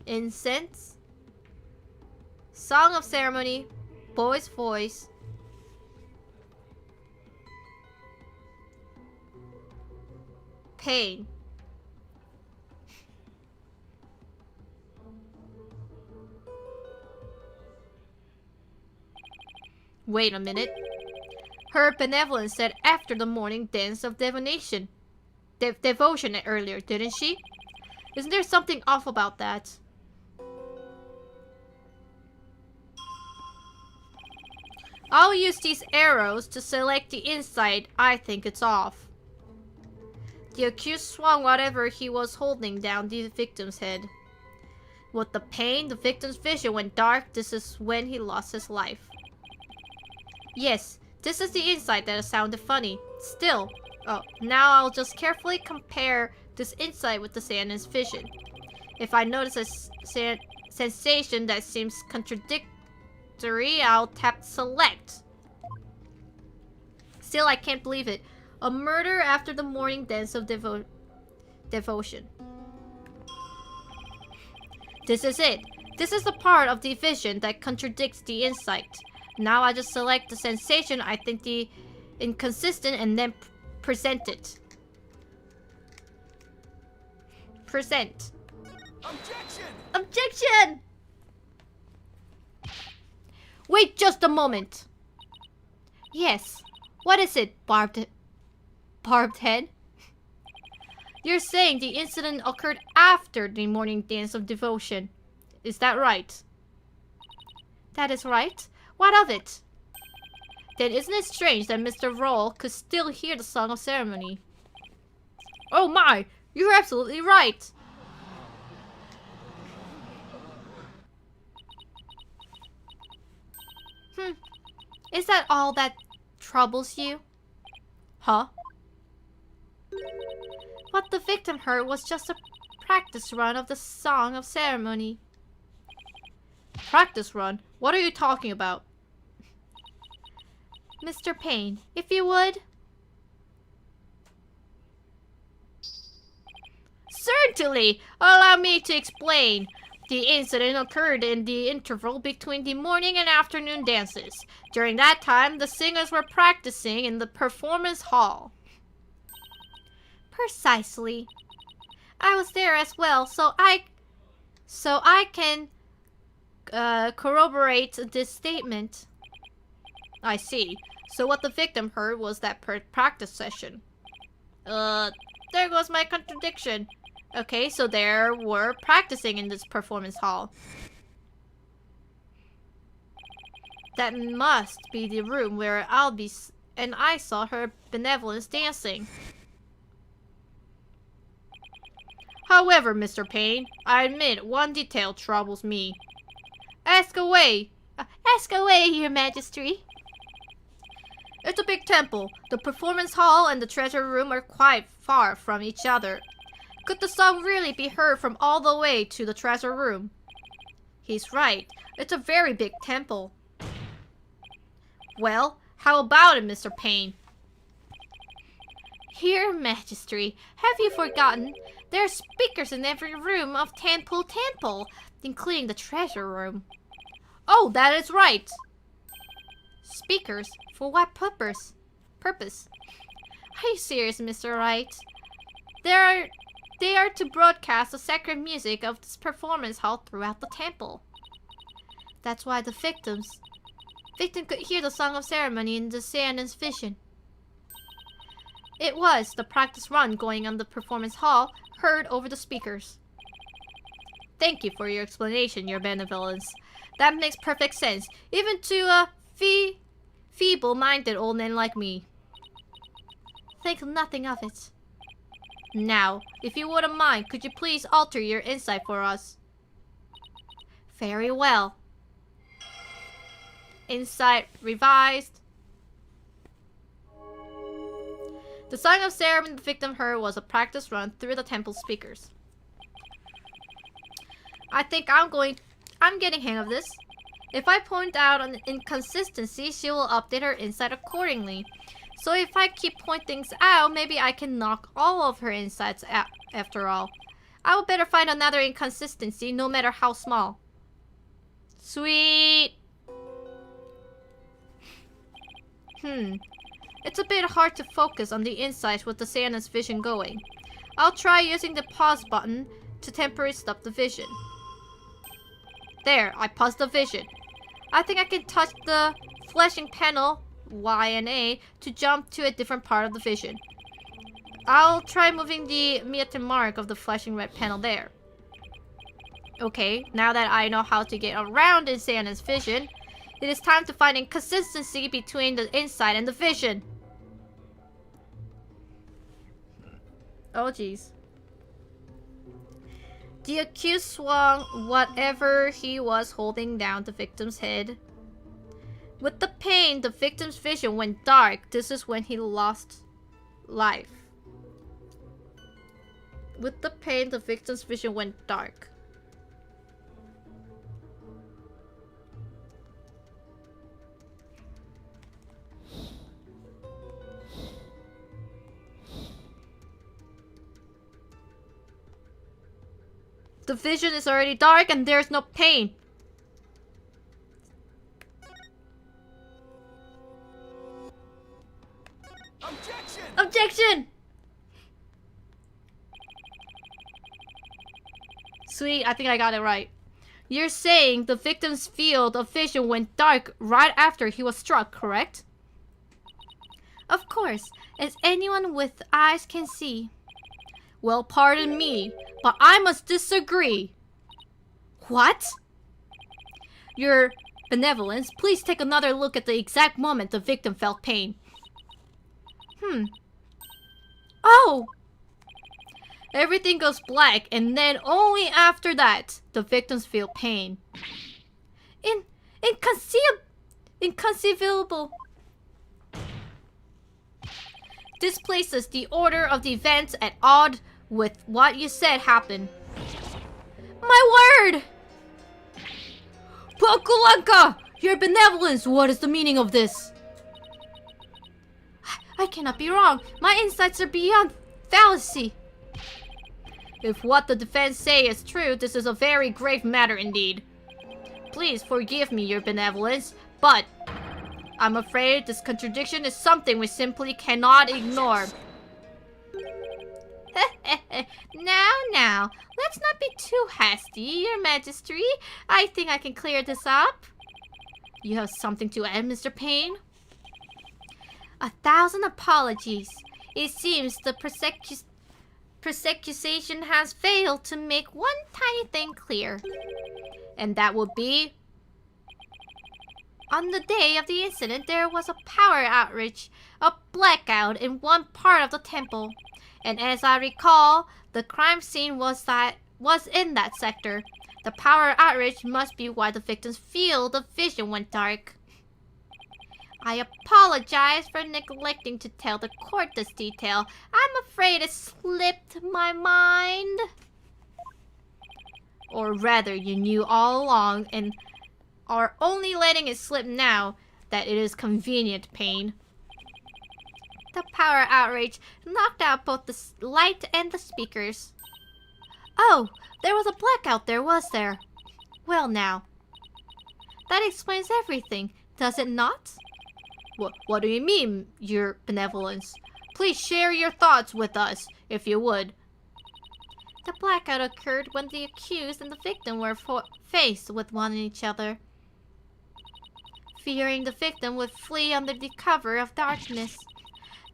Incense. Song of ceremony. Boy's voice. Pain. Wait a minute. Her benevolence said after the morning dance of devotion earlier, didn't she? Isn't there something off about that? I'll use these arrows to select the inside. I think it's off. The accused swung whatever he was holding down the victim's head. With the pain, the victim's vision went dark. This is when he lost his life. Yes, this is the inside that sounded funny. Still, now I'll just carefully compare this insight with the Sandin's vision. If I notice a sensation that seems contradictory, I'll tap select. Still, I can't believe it. A murder after the morning dance of devotion. This is it. This is the part of the vision that contradicts the insight. Now I just select the sensation I think the inconsistent and then present it. Present. Objection! Objection! Wait just a moment. Yes. What is it, barbed head? You're saying the incident occurred after the morning dance of devotion. Is that right? That is right. What of it? Then isn't it strange that Mr. Roll could still hear the song of ceremony? Oh my! You're absolutely right! Is that all that troubles you? Huh? What the victim heard was just a practice run of the song of ceremony. Practice run? What are you talking about? Mr. Payne, if you would. Certainly! Allow me to explain. The incident occurred in the interval between the morning and afternoon dances. During that time, the singers were practicing in the performance hall. Precisely. I was there as well, so I can corroborate this statement. I see. So what the victim heard was that practice session. There goes my contradiction. Okay, so they were practicing in this performance hall. That must be the room where Albie and I saw her benevolence dancing. However, Mr. Payne, I admit one detail troubles me. Ask away. Ask away, Your Majesty. It's a big temple. The performance hall and the treasure room are quite far from each other. Could the song really be heard from all the way to the treasure room? He's right. It's a very big temple. Well, how about it, Mr. Payne? Your Majesty, have you forgotten? There are speakers in every room of Temple, including the treasure room. Oh, that is right. Speakers? For what purpose? Are you serious, Mr. Wright? They are to broadcast the sacred music of this performance hall throughout the temple. That's why the victim could hear the song of ceremony in the Sandin's vision. It was the practice run going on the performance hall heard over the speakers. Thank you for your explanation, Your Benevolence. That makes perfect sense, even to a feeble-minded old man like me. Think nothing of it. Now, if you wouldn't mind, could you please alter your insight for us? Very well. Insight revised. The song of ceremony the victim heard was a practice run through the temple speakers. I think I'm getting hang of this. If I point out an inconsistency, she will update her insight accordingly. So if I keep pointing things out, maybe I can knock all of her insights out after all. I will better find another inconsistency, no matter how small. Sweet. It's a bit hard to focus on the inside with the Santa's vision going. I'll try using the pause button to temporarily stop the vision. There, I paused the vision. I think I can touch the flashing panel, Y and A, to jump to a different part of the vision. I'll try moving the meter mark of the flashing red panel there. Okay, now that I know how to get around in Santa's vision, it is time to find inconsistency between the inside and the vision. Oh jeez. The accused swung whatever he was holding down the victim's head. With the pain, the victim's vision went dark. This is when he lost life. With the pain, the victim's vision went dark. The vision is already dark and there's no pain. Objection! Objection! Sweet, I think I got it right. You're saying the victim's field of vision went dark right after he was struck, correct? Of course, as anyone with eyes can see. Well, pardon me, but I must disagree. What? Your benevolence, please take another look at the exact moment the victim felt pain. Oh! Everything goes black, and then only after that, the victims feel pain. Inconceivable. This places the order of the events at odds with what you said happened. My word! Pokulanka! Your benevolence, what is the meaning of this? I cannot be wrong. My insights are beyond fallacy. If what the defense say is true, this is a very grave matter indeed. Please forgive me, your benevolence, but I'm afraid this contradiction is something we simply cannot ignore. Now, let's not be too hasty, your majesty. I think I can clear this up. You have something to add, Mr. Payne? 1,000 apologies. It seems the prosecution has failed to make one tiny thing clear. And that would be... On the day of the incident, there was a power outage, a blackout in one part of the temple. And as I recall, the crime scene was in that sector. The power outage must be why the victim's field of vision went dark. I apologize for neglecting to tell the court this detail. I'm afraid it slipped my mind. Or rather, you knew all along and are only letting it slip now that it is convenient, Payne. The power outrage knocked out both the light and the speakers. Oh, there was a blackout there, was there? Well now. That explains everything, does it not? What do you mean, your benevolence? Please share your thoughts with us, if you would. The blackout occurred when the accused and the victim were faced with one another. Fearing the victim would flee under the cover of darkness,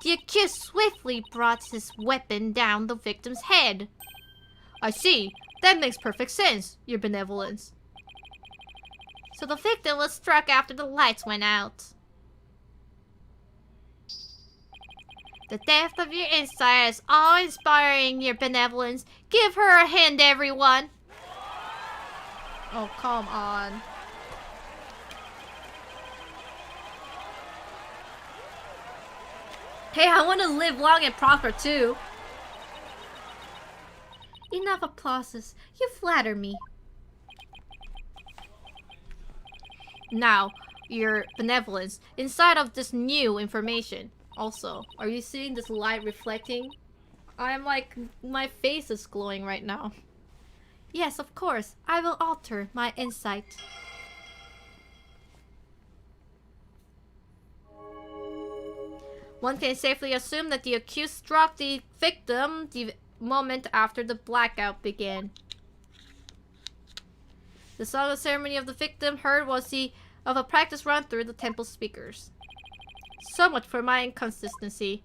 the accused swiftly brought his weapon down the victim's head. I see. That makes perfect sense, your benevolence. So the victim was struck after the lights went out. The depth of your insight is awe-inspiring, your benevolence. Give her a hand, everyone. Oh, come on. Hey, I want to live long and prosper too. Enough applauses. You flatter me. Now, your benevolence, inside of this new information. Also, are you seeing this light reflecting I'm like, my face is glowing right now. Yes, of course. I will alter my insight. One can safely assume that the accused struck the victim the moment after the blackout began. The song of ceremony of the victim heard was of a practice run through the temple speakers. So much for my inconsistency.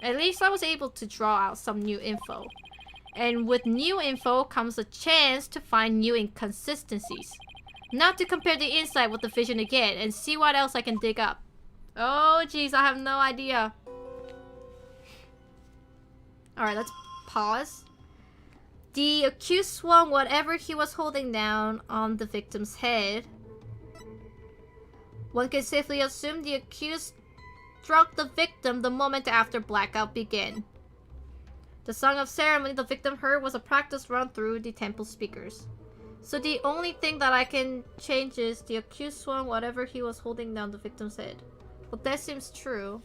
At least I was able to draw out some new info. And with new info comes a chance to find new inconsistencies. Now to compare the insight with the vision again and see what else I can dig up. Oh jeez, I have no idea. Alright, let's pause. The accused swung whatever he was holding down on the victim's head. One can safely assume the accused struck the victim the moment after blackout began. The song of ceremony the victim heard was a practice run through the temple speakers. So the only thing that I can change is the accused swung whatever he was holding down the victim's head. Well, that seems true.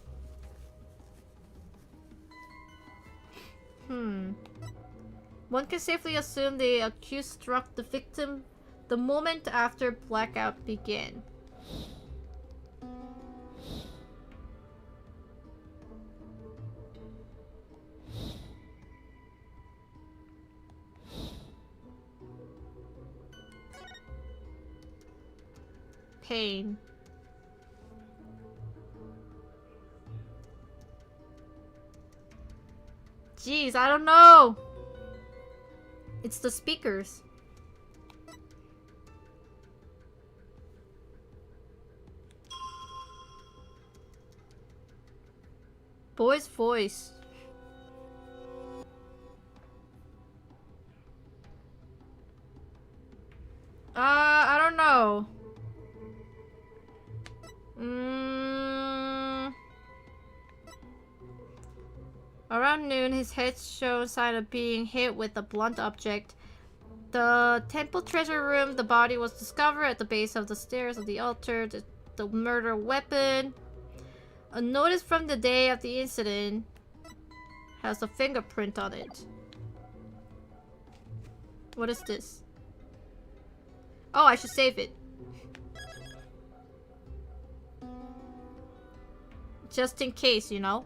One can safely assume the accused struck the victim the moment after blackout began. Pain. Jeez, I don't know. It's the speakers. Boy's voice. I don't know. Around noon, his head showed sign of being hit with a blunt object. The temple treasure room, the body was discovered at the base of the stairs of the altar. The murder weapon. A notice from the day of the incident has a fingerprint on it. What is this? Oh, I should save it. Just in case, you know?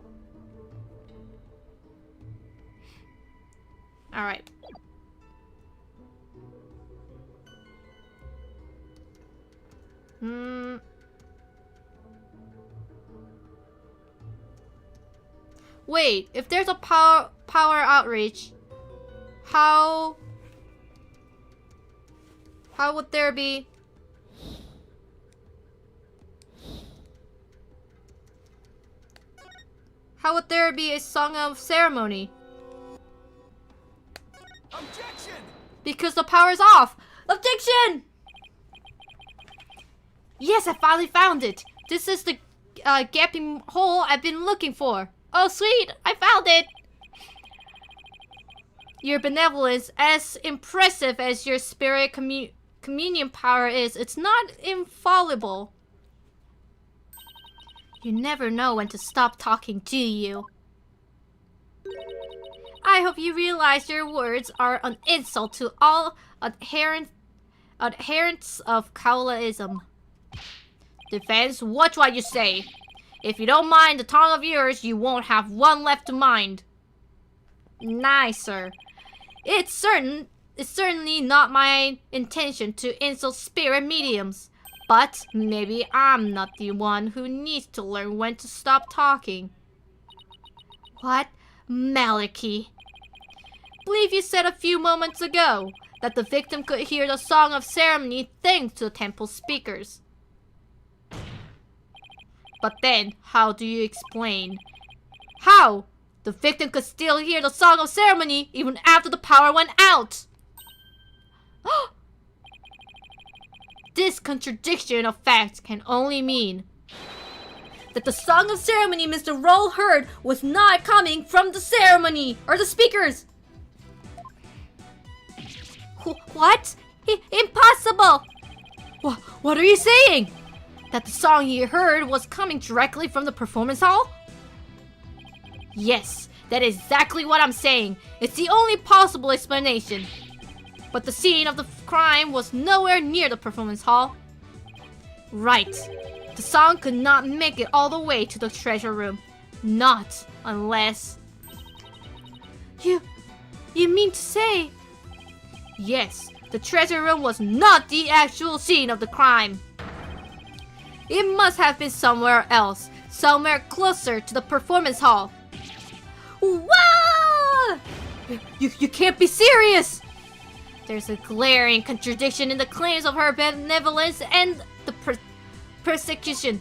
Alright. Wait, if there's a power outreach, how would there be... How would there be a song of ceremony? Objection! Because the power's off! Objection! Yes, I finally found it! This is the gaping hole I've been looking for. Oh sweet, I found it! Your benevolence, as impressive as your spirit communion power is, it's not infallible. You never know when to stop talking, do you? I hope you realize your words are an insult to all adherents of Kaolaism. Defense, watch what you say. If you don't mind the tongue of yours, you won't have one left to mind. Nice, sir. It's certainly not my intention to insult spirit mediums. But maybe I'm not the one who needs to learn when to stop talking. What? Malarkey. Believe you said a few moments ago that the victim could hear the song of ceremony thanks to the temple speakers. But then, how do you explain? How? The victim could still hear the song of ceremony even after the power went out. This contradiction of facts can only mean that the song of ceremony Mr. Roll heard was not coming from the ceremony or the speakers. What? Impossible! What are you saying? That the song he heard was coming directly from the performance hall? Yes, That is exactly what I'm saying. It's the only possible explanation. But the scene of the crime was nowhere near the performance hall. Right. The song could not make it all the way to the treasure room. Not unless... You mean to say... Yes, the treasure room was not the actual scene of the crime. It must have been somewhere else. Somewhere closer to the performance hall. Whoa! You can't be serious! There's a glaring contradiction in the claims of her benevolence and the persecution.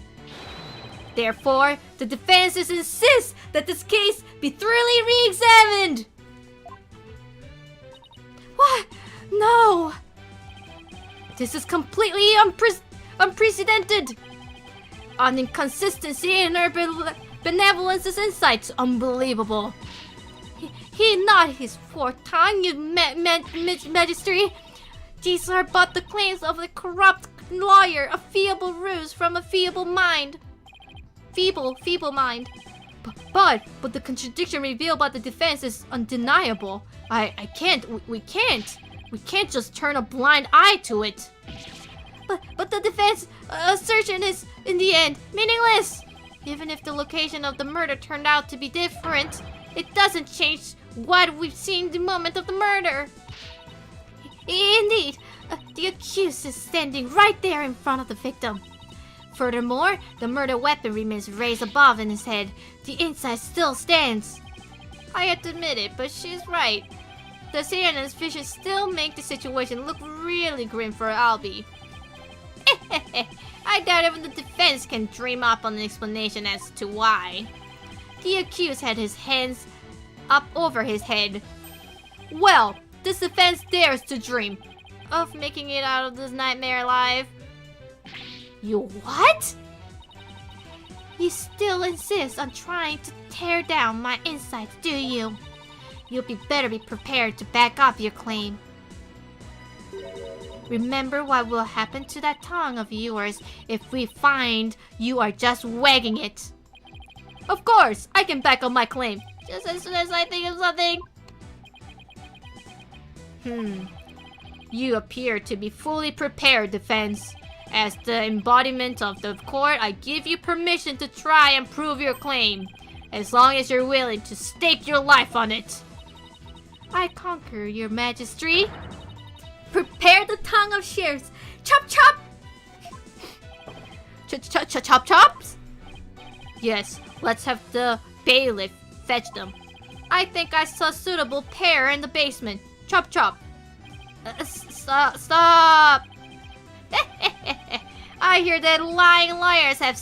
Therefore, the defenses insist that this case be thoroughly re-examined. What? No! This is completely unprecedented. An inconsistency in her benevolence's insights. Unbelievable. He not his forethought, you magistrate. These are but the claims of a corrupt lawyer, a feeble ruse from a feeble mind. Feeble mind. But the contradiction revealed by the defense is undeniable. We can't just turn a blind eye to it. But the defense assertion is, in the end, meaningless. Even if the location of the murder turned out to be different, it doesn't change what we've seen the moment of the murder. Indeed, the accused is standing right there in front of the victim. Furthermore, the murder weapon remains raised above in his head. The inside still stands. I have to admit it, but she's right. The CNN's vision still make the situation look really grim for Albie. I doubt even the defense can dream up on an explanation as to why. The accused had his hands up over his head. Well, this defense dares to dream of making it out of this nightmare alive. You what? You still insist on trying to tear down my insights, do you? You'll better be prepared to back up your claim. Remember what will happen to that tongue of yours if we find you are just wagging it. Of course, I can back up my claim, just as soon as I think of something. You appear to be fully prepared, defense. As the embodiment of the court, I give you permission to try and prove your claim, as long as you're willing to stake your life on it. I conquer your majesty. Prepare the tongue of shears. Chop chop! Chop chops? Yes, let's have the bailiff fetch them. I think I saw a suitable pair in the basement. Chop chop. Stop! I hear that lying liars have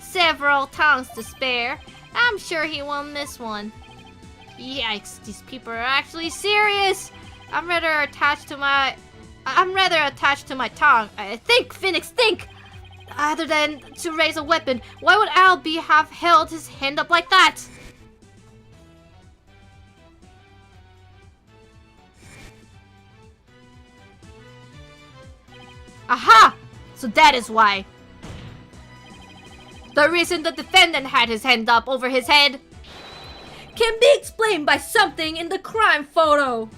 several tongues to spare. I'm sure he won't miss one. Yikes, these people are actually serious. I'm rather attached to my tongue. Think, Phoenix, think! Other than to raise a weapon, why would Albie have held his hand up like that? Aha! So that is why. The reason the defendant had his hand up over his head can be explained by something in the crime photo.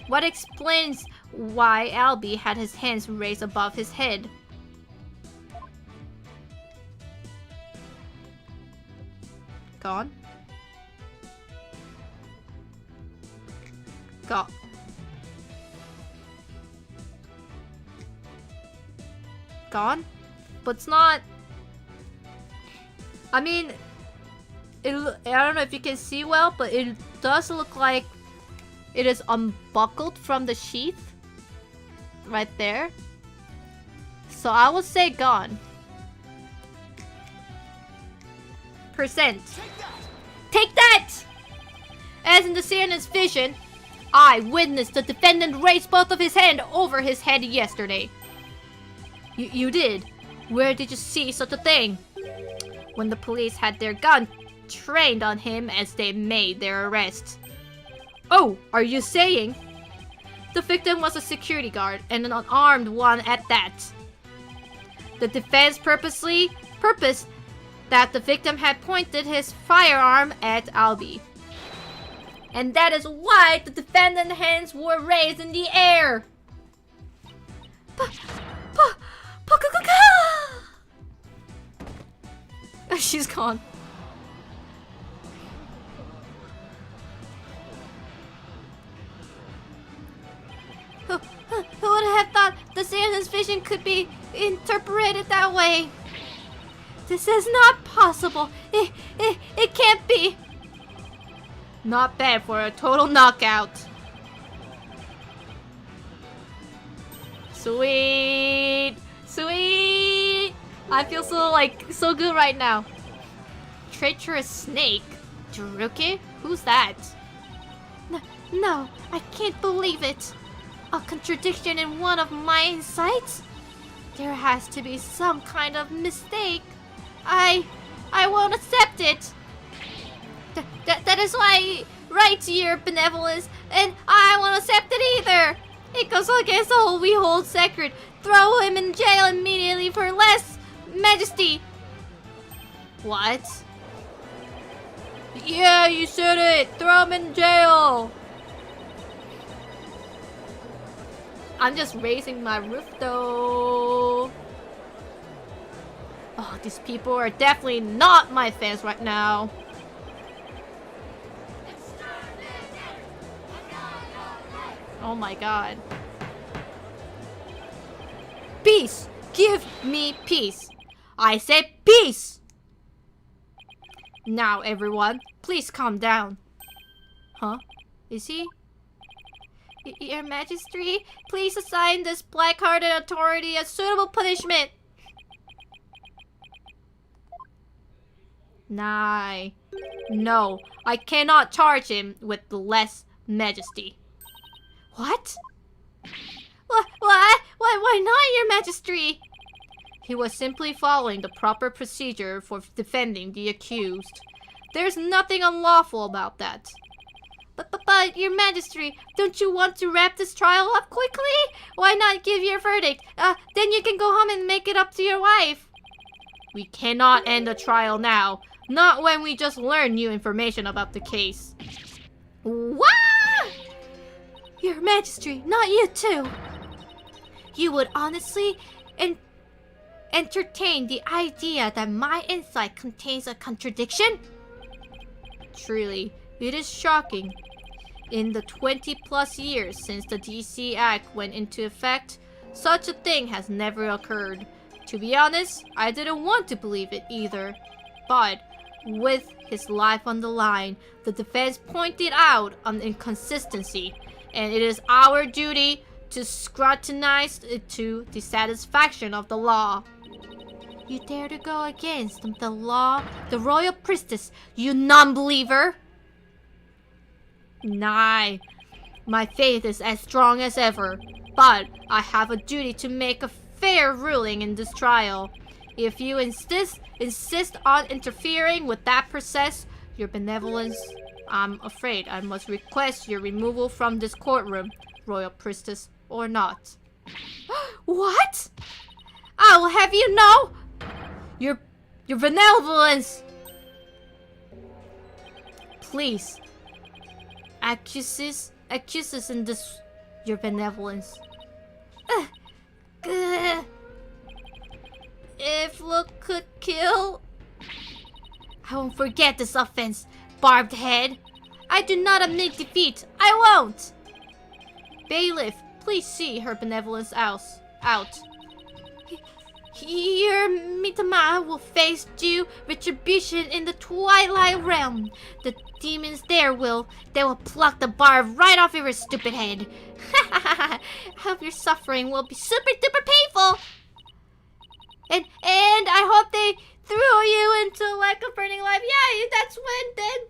What explains why Albie had his hands raised above his head? Gone? Go. Gone? But it's not... I mean... I don't know if you can see well, but it does look like it is unbuckled from the sheath. Right there. So I would say gone. Percent. Take that! As in the CNN's vision, I witnessed the defendant raise both of his hands over his head yesterday. You did? Where did you see such a thing? When the police had their gun trained on him as they made their arrest. Oh, are you saying? The victim was a security guard, and an unarmed one at that. The defense purposed that the victim had pointed his firearm at Albie. And that is why the defendant's hands were raised in the air. She's gone. Who would have thought the Samson's vision could be interpreted that way? This is not possible. It can't be. Not bad for a total knockout. Sweet. Sweet. I feel so good right now. Treacherous snake. Jiruke? Who's that? No, I can't believe it. A contradiction in one of my insights? There has to be some kind of mistake. I won't accept it. That is why Wright, your benevolence, and I won't accept it either. It goes against all we hold sacred. Throw him in jail immediately for less majesty. What? Yeah, you said it. Throw him in jail. I'm just raising my roof though. Oh, these people are definitely not my fans right now. Oh my god. Peace! Give me peace! I said peace! Now everyone, please calm down. Huh? Is he? Your Majesty, please assign this black-hearted authority a suitable punishment. Nah. No, I cannot charge him with less majesty. What? Why not, Your Majesty? He was simply following the proper procedure for defending the accused. There's nothing unlawful about that. But, Your Majesty, don't you want to wrap this trial up quickly? Why not give your verdict? Then you can go home and make it up to your wife. We cannot end the trial now. Not when we just learned new information about the case. What? Your Majesty, not you too. You would honestly entertain the idea that my insight contains a contradiction? Truly, it is shocking. In the 20+ years since the DC Act went into effect, such a thing has never occurred. To be honest, I didn't want to believe it either. But, with his life on the line, the defense pointed out an inconsistency, and it is our duty to scrutinize it to the satisfaction of the law. You dare to go against the law, the royal priestess, you non-believer? Nah, my faith is as strong as ever, but I have a duty to make a fair ruling in this trial. If you insist on interfering with that process, Your Benevolence, I'm afraid I must request your removal from this courtroom, royal priestess or not. What? I will have you know, Your Benevolence. Please, accuse us in this, Your Benevolence. If look could kill, I won't forget this offense, barbed head. I do not admit defeat. I won't. Bailiff, please see Her Benevolence out. Your Mitama will face due retribution in the Twilight Realm. The demons they will pluck the barb right off your stupid head. I hope your suffering will be super duper painful. And I hope they threw you into like a burning life. Yeah, that's when then